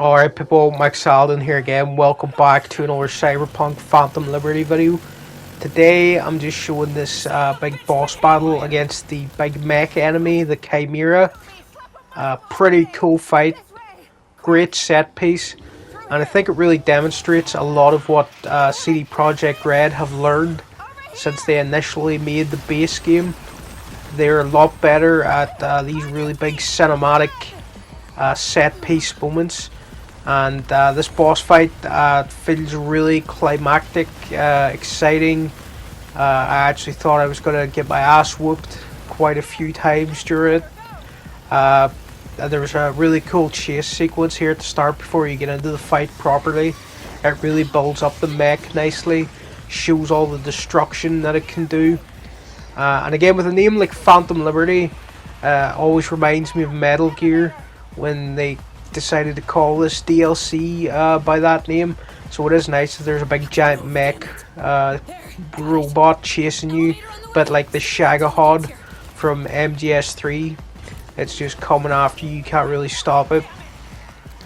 Alright people, Mike Saladin here again. Welcome back to another Cyberpunk Phantom Liberty video. Today I'm just showing this big boss battle against the big mech enemy, the Chimera. Pretty cool fight, great set piece, and I think it really demonstrates a lot of what CD Projekt Red have learned since they initially made the base game. They're a lot better at these really big cinematic set piece moments. And this boss fight feels really climactic, exciting. I actually thought I was going to get my ass whooped quite a few times during it. There was a really cool chase sequence here at the start before you get into the fight properly. It really builds up the mech nicely, shows all the destruction that it can do. And again, with a name like Phantom Liberty, always reminds me of Metal Gear when they decided to call this DLC by that name. So it is nice that there's a big giant mech robot chasing you, but like the Shagahod from MGS3. It's just coming after you, you can't really stop it.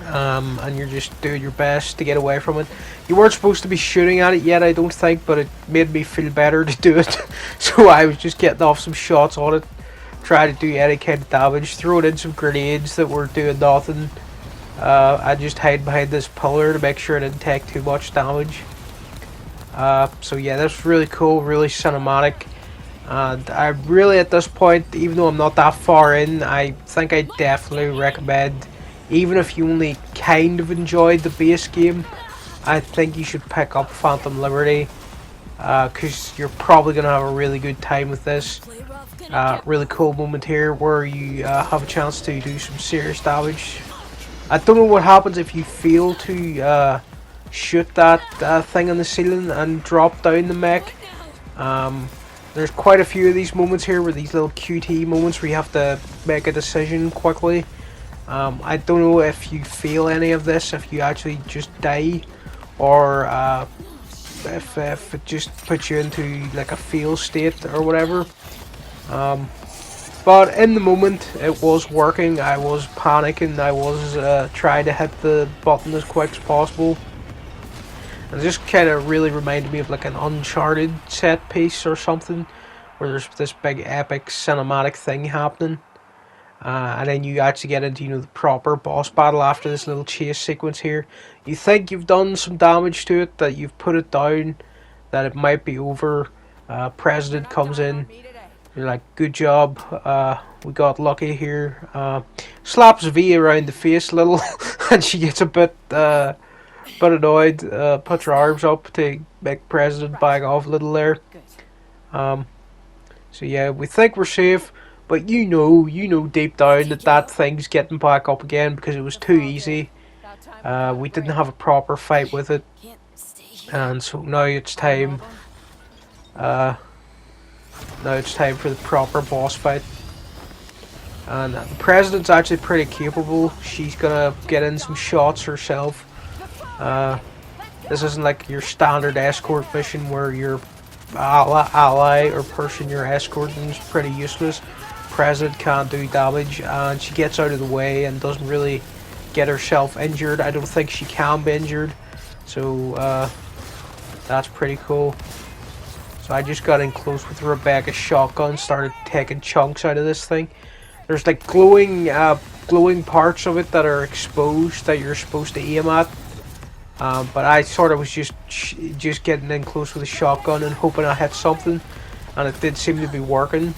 And you're just doing your best to get away from it. You weren't supposed to be shooting at it yet, I don't think, but it made me feel better to do it. So I was just getting off some shots on it, trying to do any kind of damage, throwing in some grenades that were doing nothing. I just hide behind this pillar to make sure I didn't take too much damage. So yeah, that's really cool, really cinematic. And I really, at this point, even though I'm not that far in, I think I definitely recommend, even if you only kind of enjoyed the base game, I think you should pick up Phantom Liberty, because you're probably going to have a really good time with this. Really cool moment here where you have a chance to do some serious damage. I don't know what happens if you fail to shoot that thing on the ceiling and drop down the mech. There's quite a few of these moments here, where these little QT moments where you have to make a decision quickly. I don't know if you fail any of this, if you actually just die, or if it just puts you into like a fail state or whatever. But in the moment it was working. I was panicking, I was trying to hit the button as quick as possible. And it just kind of really reminded me of like an Uncharted set piece or something, where there's this big epic cinematic thing happening. And then you actually get into, the proper boss battle after this little chase sequence here. You think you've done some damage to it, that you've put it down, that it might be over. President comes in. You're like, good job, we got lucky here. Slaps V around the face a little, and she gets a bit annoyed, puts her arms up to make President back off a little there. So yeah, we think we're safe, but you know deep down that thing's getting back up again because it was too easy. We didn't have a proper fight with it, and so now it's time. Now it's time for the proper boss fight. And the President's actually pretty capable. She's gonna get in some shots herself. This isn't like your standard escort mission where your ally or person you're escorting is pretty useless. President can't do damage, and she gets out of the way and doesn't really get herself injured. I don't think she can be injured, so that's pretty cool. So I just got in close with Rebecca's shotgun, started taking chunks out of this thing. There's like glowing parts of it that are exposed that you're supposed to aim at. But I sort of was just getting in close with a shotgun and hoping I hit something, and it did seem to be working.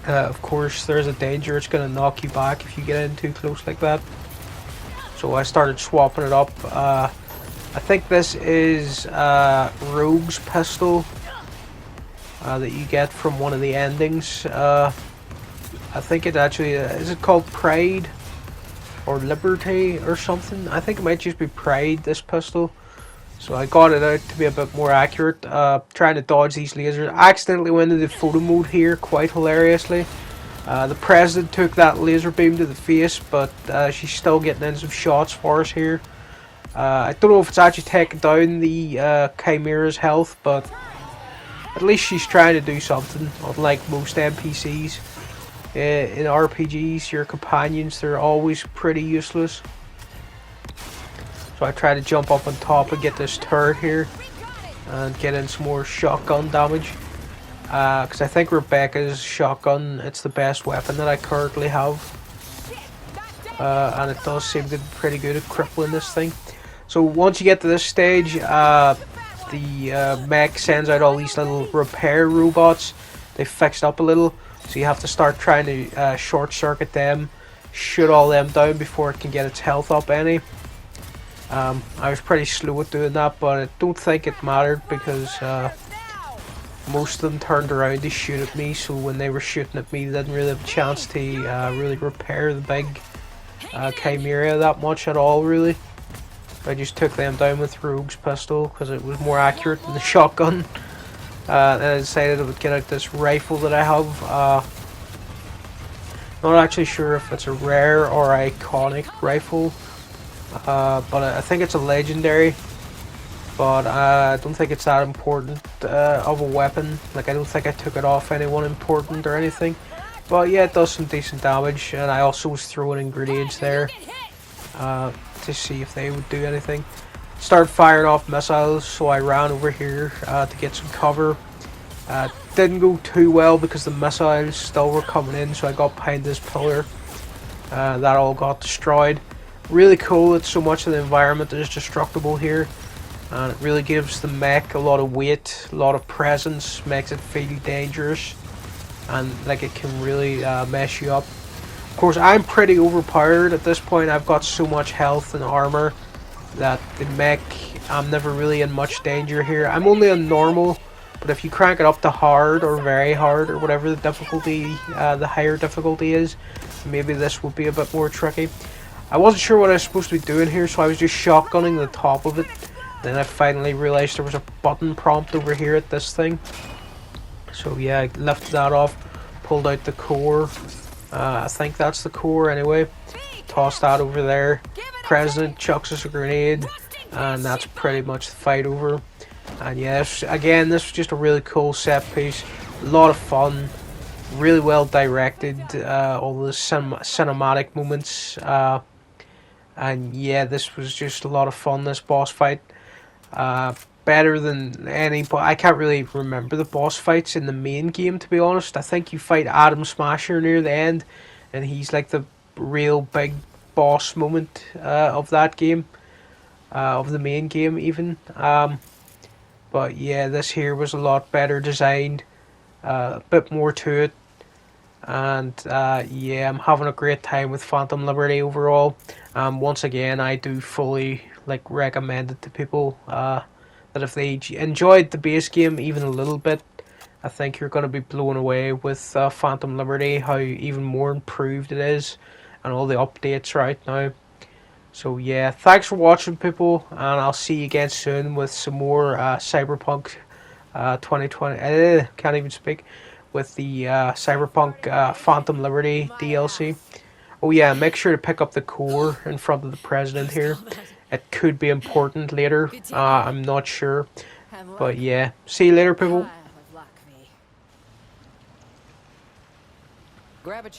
Of course, there's a danger it's going to knock you back if you get in too close like that. So I started swapping it up. I think this is Rogue's pistol. That you get from one of the endings. I think it actually is it called Pride or Liberty or something. I think it might just be Pride, this pistol. So I got it out to be a bit more accurate. Trying to dodge these lasers. I accidentally went into photo mode here quite hilariously. The President took that laser beam to the face, but she's still getting in some shots for us here. I don't know if it's actually taking down the Chimera's health, but at least she's trying to do something, unlike most NPCs. In RPGs, your companions, they're always pretty useless. So I try to jump up on top and get this turret here and get in some more shotgun damage. Because I think Rebecca's shotgun, it's the best weapon that I currently have. And it does seem to be pretty good at crippling this thing. So once you get to this stage, the mech sends out all these little repair robots. They fixed up a little, so you have to start trying to short circuit them, shoot all them down before it can get its health up any. I was pretty slow at doing that, but I don't think it mattered because most of them turned around to shoot at me, so when they were shooting at me they didn't really have a chance to really repair the big Chimera that much at all, really. I just took them down with Rogue's pistol because it was more accurate than the shotgun. And I decided I would get out this rifle that I have. Not actually sure if it's a rare or iconic rifle, but I think it's a legendary. But I don't think it's that important of a weapon. Like, I don't think I took it off anyone important or anything. But yeah, it does some decent damage, and I also was throwing in grenades there to see if they would do anything. Started firing off missiles, so I ran over here to get some cover. Didn't go too well because the missiles still were coming in, so I got behind this pillar. That all got destroyed. Really cool that so much of the environment is destructible here. And it really gives the mech a lot of weight, a lot of presence, makes it feel dangerous. And like it can really mess you up. Of course, I'm pretty overpowered at this point. I've got so much health and armor that the mech, I'm never really in much danger here. I'm only on normal, but if you crank it up to hard or very hard or whatever the difficulty, the higher difficulty is, maybe this would be a bit more tricky. I wasn't sure what I was supposed to be doing here, so I was just shotgunning the top of it. Then I finally realized there was a button prompt over here at this thing. So yeah, I lifted that off, pulled out the core. I think that's the core anyway. Tossed that over there. President chucks us a grenade, and that's pretty much the fight over. And yeah, again, this was just a really cool set piece. A lot of fun. Really well directed. All the cinematic moments. And yeah, this was just a lot of fun, this boss fight. Better than any, but I can't really remember the boss fights in the main game, to be honest. I think you fight Adam Smasher near the end, and he's like the real big boss moment of that game, of the main game even. But yeah, this here was a lot better designed, a bit more to it. And yeah, I'm having a great time with Phantom Liberty overall. Once again, I do fully recommend it to people. That if they enjoyed the base game even a little bit, I think you're going to be blown away with Phantom Liberty, how even more improved it is, and all the updates right now. So yeah, thanks for watching, people, and I'll see you again soon with some more Cyberpunk 2020. Can't even speak. With the Cyberpunk Phantom Liberty DLC. Oh yeah, make sure to pick up the core in front of the president here. It could be important later. I'm not sure. But yeah, see you later, people. Grab a